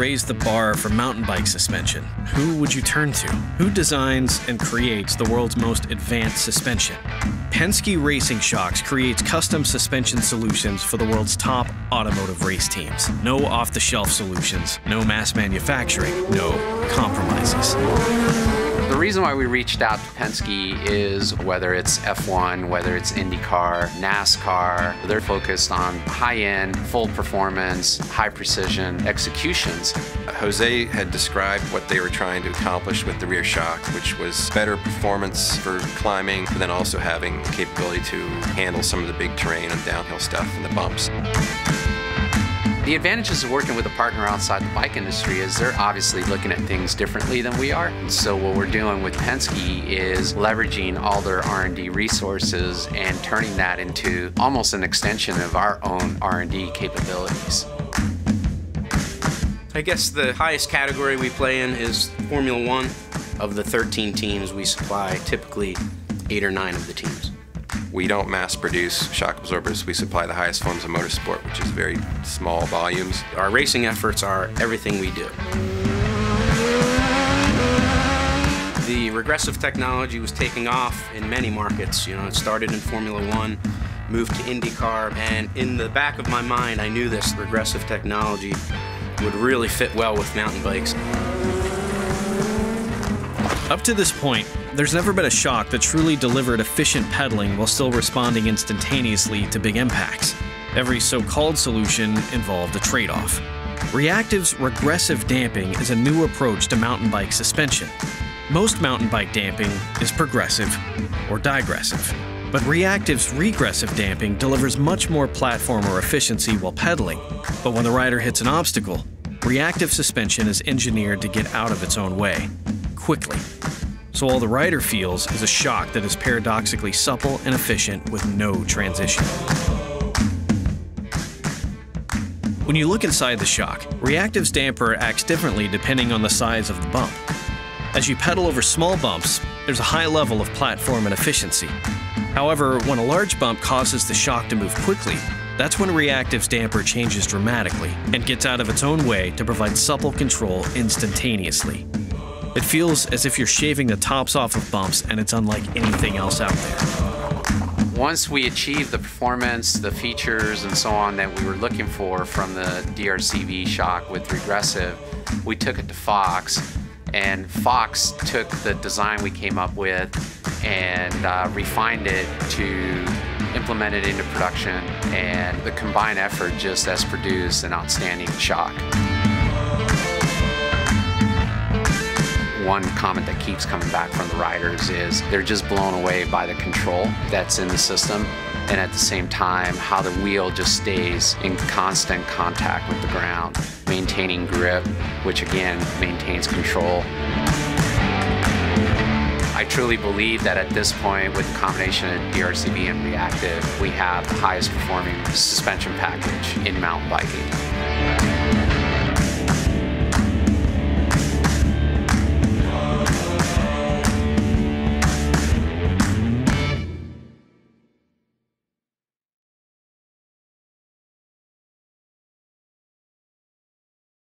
raise the bar for mountain bike suspension, who would you turn to? Who designs and creates the world's most advanced suspension? Penske Racing Shocks creates custom suspension solutions for the world's top automotive race teams. No off-the-shelf solutions, no mass manufacturing, no compromises. The reason why we reached out to Penske is whether it's F1, whether it's IndyCar, NASCAR, they're focused on high-end, full performance, high precision executions. Jose had described what they were trying to accomplish with the rear shock, which was better performance for climbing, but then also having the capability to handle some of the big terrain and downhill stuff and the bumps. The advantages of working with a partner outside the bike industry is they're obviously looking at things differently than we are. And so what we're doing with Penske is leveraging all their R&D resources and turning that into almost an extension of our own R&D capabilities. I guess the highest category we play in is Formula One. Of the 13 teams we supply, typically 8 or 9 of the teams. We don't mass produce shock absorbers. We supply the highest forms of motorsport, which is very small volumes. Our racing efforts are everything we do. The regressive technology was taking off in many markets. You know, it started in Formula One, moved to IndyCar, and in the back of my mind, I knew this regressive technology would really fit well with mountain bikes. Up to this point, there's never been a shock that truly delivered efficient pedaling while still responding instantaneously to big impacts. Every so-called solution involved a trade-off. Reactive's regressive damping is a new approach to mountain bike suspension. Most mountain bike damping is progressive or digressive, but Reactive's regressive damping delivers much more platform or efficiency while pedaling. But when the rider hits an obstacle, reactive suspension is engineered to get out of its own way quickly. So all the rider feels is a shock that is paradoxically supple and efficient with no transition. When you look inside the shock, Reactive's damper acts differently depending on the size of the bump. As you pedal over small bumps, there's a high level of platform and efficiency. However, when a large bump causes the shock to move quickly, that's when Reactive's damper changes dramatically and gets out of its own way to provide supple control instantaneously. It feels as if you're shaving the tops off of bumps, and it's unlike anything else out there. Once we achieved the performance, the features, and so on that we were looking for from the DRCV shock with regressive, we took it to Fox, and Fox took the design we came up with and refined it to implement it into production, and the combined effort just has produced an outstanding shock. One comment that keeps coming back from the riders is they're just blown away by the control that's in the system, and at the same time how the wheel just stays in constant contact with the ground, maintaining grip, which again maintains control. I truly believe that at this point, with the combination of DRCV and Reactive, we have the highest performing suspension package in mountain biking.